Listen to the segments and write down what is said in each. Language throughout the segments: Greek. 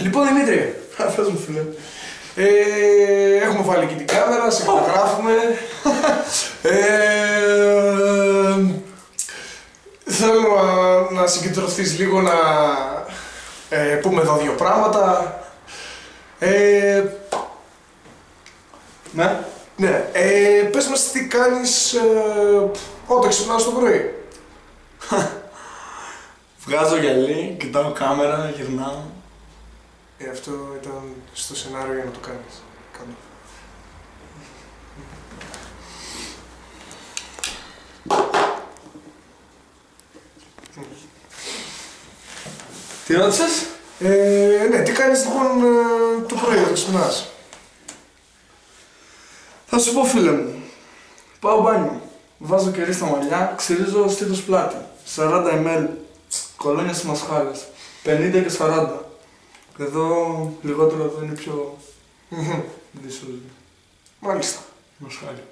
Λοιπόν, Δημήτρη, Πες μου, φίλε. έχουμε βάλει εκεί την κάμερα, σε καταγράφουμε. Θέλω να συγκεντρωθείς λίγο να πούμε εδώ δύο πράγματα. Ναι. Ναι, πες μας τι κάνεις όταν ξυπνάς το πρωί. Βγάζω γυαλί, κοιτάω κάμερα, γυρνάω. Αυτό ήταν στο σενάριο για να το κάνεις. Κάτω. Τι ρώτησες? Ναι, τι κάνεις λοιπόν το πρωί όταν ξυπνάς. Θα σου πω, φίλε μου. Πάω μπάνιο. Βάζω κερί στα μαλλιά, ξυρίζω στήθος πλάτη. 40 ml κολόνια στις μασχάλες. 50 και 40. Εδώ λιγότερο, εδώ είναι πιο δύσκολο. Μάλιστα. Μασχάλη.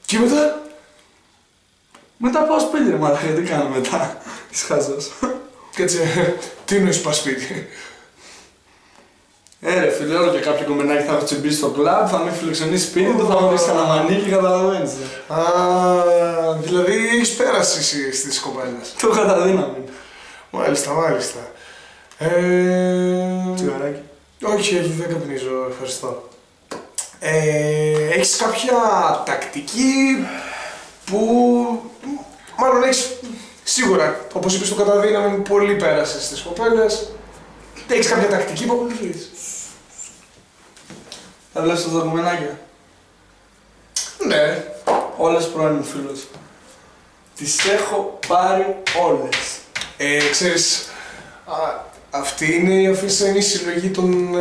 Και μετά. Μετά πάω σπίτι, ρε μαλάκα, τι κάνω μετά. Είσαι χαζός. Κάτσε, τι εννοείς πας σπίτι. Ρε φίλε, όλο και κάποιο κομμενάκι θα έχω τσιμπήσει στο κλαμπ, θα με φιλοξενήσει σπίτι του, θα μου ρίξει ένα μανίκι, καταλαβαίνεις. Α, δηλαδή έχεις πέρασει εσύ στις κοπέλες. Το καταδύναμη. Μάλιστα, μάλιστα. Τσιγαράκι. Όχι, δεν καπνίζω, ευχαριστώ. Έχεις κάποια τακτική που μάλλον έχεις σίγουρα, όπως είπες το καταδύναμη, πολύ πέρασες στις κοπέλες. Έχεις κάποια τακτική που ακολουθείς. Θα βλέπεις τα δοκιμενάκια. Ναι. Όλες πρώην μου φίλος. Τις έχω πάρει όλες. Ξέρεις, αυτή είναι η αφήσανη συλλογή των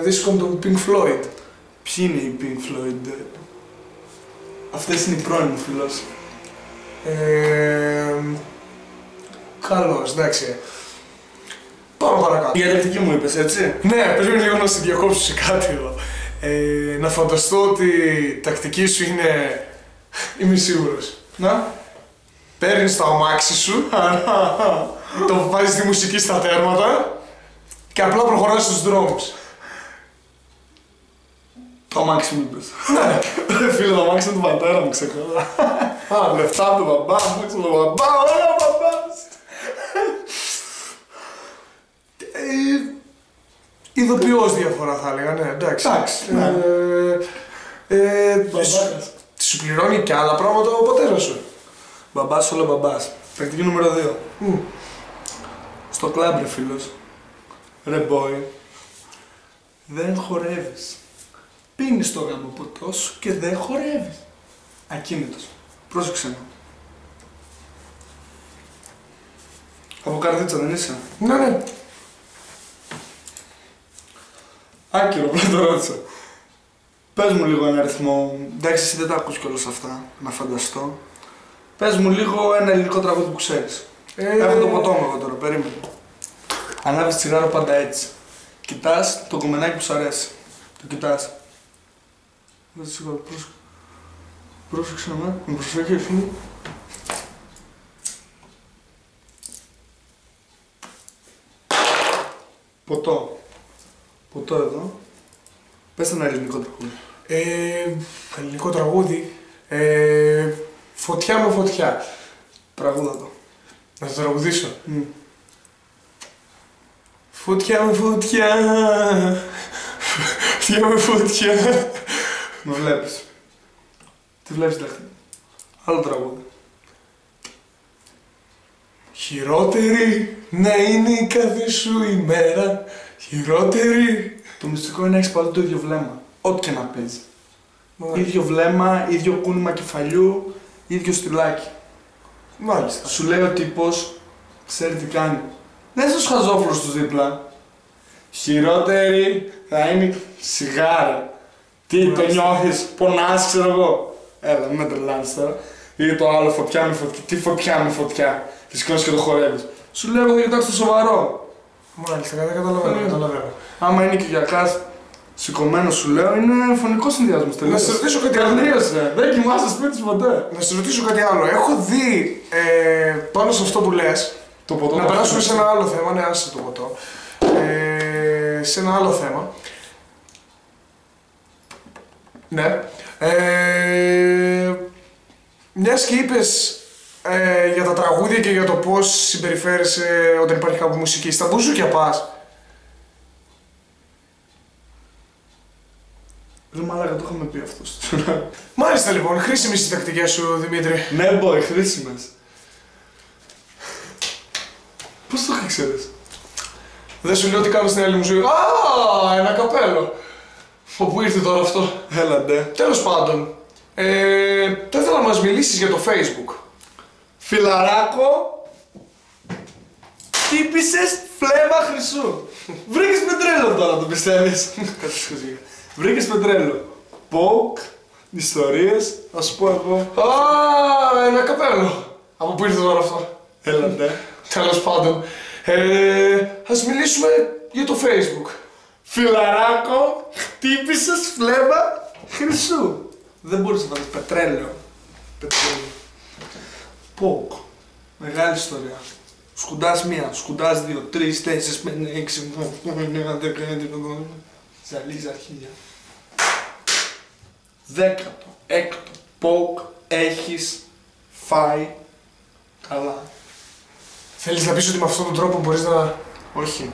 δίσκων των Pink Floyd. Ποιοι είναι οι Pink Floyd? Αυτές είναι οι πρώην μου φίλος. Καλώς, εντάξει. Πάμε παρακάτω. Η τακτική μου είπες, έτσι. Ναι, πρέπει λίγο να σε διακόψω σε κάτι εδώ. Να φανταστώ ότι η τακτική σου είναι... Είμαι σίγουρος. Να. Παίρνεις το αμάξι σου, το βάζεις τη μουσική στα τέρματα και απλά προχωράς στους δρόμους. Το αμάξι μου είπες. Ρε φίλε, το αμάξι είναι του πατέρα μου, ξεκάθαρα. Α, λεφτά από τον μπαμπά, αμάξι από τον μπαμπά, όλα ο μπαμπάς. Ειδοποιώς διαφορά θα έλεγα, ναι, εντάξει. Μπαμπάκας. Σου πληρώνει και άλλα πράγματα ο πατέρας σου. Μπαμπάς, όλο μπαμπάς. Πρακτική νούμερο 2. Στο κλαμπ, ρε φίλος. Ρε boy. Δεν χορεύεις. Πίνεις το γαμοποτό σου και δεν χορεύεις. Ακίνητος. Πρόσεξε με. Από καρδίτσα δεν είσαι? Ναι, ναι. Άκυρο, απλά το ρώτησα. Πες μου λίγο ένα αριθμό. Εντάξει, εσύ δεν τα ακούς κιόλας αυτά, να φανταστώ. Πες μου λίγο ένα ελληνικό τραγούδι που ξέρεις. Έχω το ποτό μου εγώ τώρα, περίμενε. Ανάβεις τσιγάρο πάντα έτσι. Κοιτάς το κομμενάκι που σου αρέσει. Το κοιτάς. Βάζεις τσιγάρο, πρόσεξε με προσέχει εσύ. Ποτό. Ποτό εδώ. Πες ένα ελληνικό τραγούδι. Ελληνικό τραγούδι. Φωτιά με φωτιά. Τραγούδα το. Να το τραγουδήσω. Φωτιά με φωτιά. Φωτιά με φωτιά. Με βλέπεις. Τι βλέπεις τάχτη. Άλλο τραγούδι. Χειρότερη να είναι η κάθε σου ημέρα. Χειρότερη. Το μυστικό είναι να έχεις παντού το ίδιο βλέμμα. Ό,τι και να παίζει. Ίδιο βλέμμα, ίδιο κούνημα κεφαλιού, ίδιο στυλάκι. Μάλιστα. Σου λέει ο τύπος, ξέρει τι κάνει. Δεν είσαι στους χαζόφλους τους δίπλα. Χειρότερη θα είναι σιγάρα. Τι το νιώθεις, πονάς, ξέρω εγώ. Έλα, μην με τρελάνεις τώρα. Ή το άλλο, φωτιά με φωτιά. Τι φωτιά με φωτιά. Τη σηκώνεις και το χορεύεις. Σου λέω, εγώ θα κοιτάξω το σοβαρό. Μάλιστα, καταλαβαίνω. Άμα είναι Κυριακάς, Σηκωμένο σου λέω, είναι φωνικό συνδυασμός. Να σε ρωτήσω κάτι άλλο. Τελείωσε. Δεν κοιμάσαι σπίτι σου ποτέ. Να σε ρωτήσω κάτι άλλο. Έχω δει πάνω σε αυτό που λες. Το ποτό. Να περάσουμε σε ένα άλλο θέμα. Ναι, άσε το ποτό. Σε ένα άλλο θέμα. Ναι. Μιας και είπες για τα τραγούδια και για το πώς συμπεριφέρεσαι όταν υπάρχει κάπου μουσική. Στα μπουζούκια πας. Ρε μαλάκα, το είχαμε πει αυτό. Μάλιστα λοιπόν, χρήσιμες τις τακτικές σου, Δημήτρη. Ναι, boy, χρήσιμες. Πώς το ξέρεις? Δεν σου λέω τι κάνω στην άλλη μου ζωή. Α, ένα καπέλο. Όπου ήρθε τώρα αυτό. Έλα ντε. Τέλος πάντων, θα ήθελα να μας μιλήσεις για το Facebook. Φιλαράκο, χτύπησες φλέβα χρυσού. Βρήκες πετρέλαιο τώρα, το πιστεύεις? Βρήκες πετρέλαιο. Ποκ, ιστορίες, θα σου πω εγώ. Α, ένα καπέλο. Από πού ήρθε τώρα αυτό. Έλα ντε. Τέλος πάντων, ας μιλήσουμε για το Facebook. Φιλαράκο, χτύπησες φλέβα χρυσού. Δεν μπορείς να βάλεις πετρέλαιο. Πετρέλαιο. Ποκ. Μεγάλη ιστορία. Σκουντάς μία, σκουντάς δύο, τρεις, τέσσερις, πέντε, έξι, εννέα, δέκα, ζαλίζει αρχίδια. 16ο ποκ έχεις φάει καλά. Θέλεις να πεις ότι με αυτόν τον τρόπο μπορείς να... Όχι.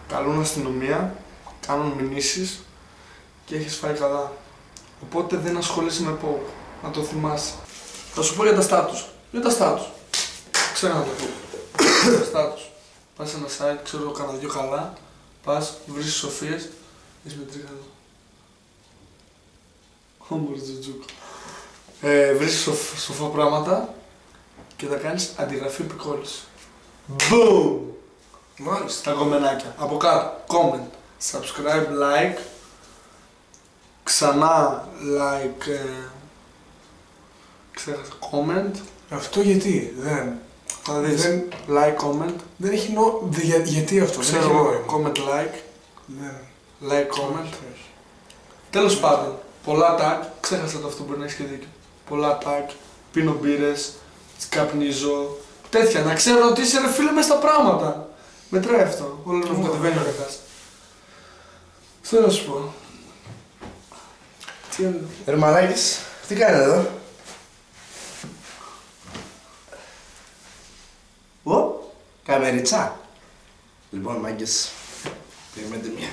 Καλούν αστυνομία, κάνουν μηνύσεις και έχεις φάει καλά. Οπότε δεν ασχολείσαι με ποκ. Να το θυμάσαι. Θα σου πω για τα στάτους. Για τα στάτους. Ξέρω να το πω. Στάτους. Πας σε ένα site, ξέρω κάνα δυο καλά. Πας, βρίσκεις σοφίες. Είσαι με τρίγαλο. Όμορφο τζουτζούκ. Βρίσκεις σοφά πράγματα και θα κάνεις αντιγραφή επικόλληση. Boom! Μάλιστα. Τα κομμενάκια. Από κάτω. Comment. Subscribe, like. Ξανά like. Ξέχασα. Comment. Αυτό γιατί, δεν... Θα δεις. Δεν- Like, comment. Δεν έχει γιατί αυτό, δεν έχει Ξέρω. νόημα. Comment, like. Δεν. Like, comment. Όχι, όχι. Τέλος πάντων. Πολλά tag. Ξέχασα το αυτό, μπορεί να έχεις και δίκιο. Πολλά tag. Πίνω μπύρες. Καπνίζω. Τέτοια. Να ξέρω ότι είσαι ρε φίλε μες στα πράγματα. Μετράει αυτό. Όλο να μου κατεβαίνει ο καθάς. Αυτό να σου πω. Τι άλλο. Ρε μαλάκες, τι κάνετε εδώ? Καμερίτσα. Λοιπόν, μάγκες, περιμένετε μία.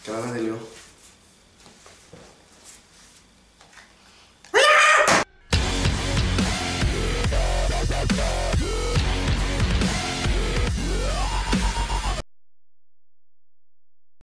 Καλά, λίγο.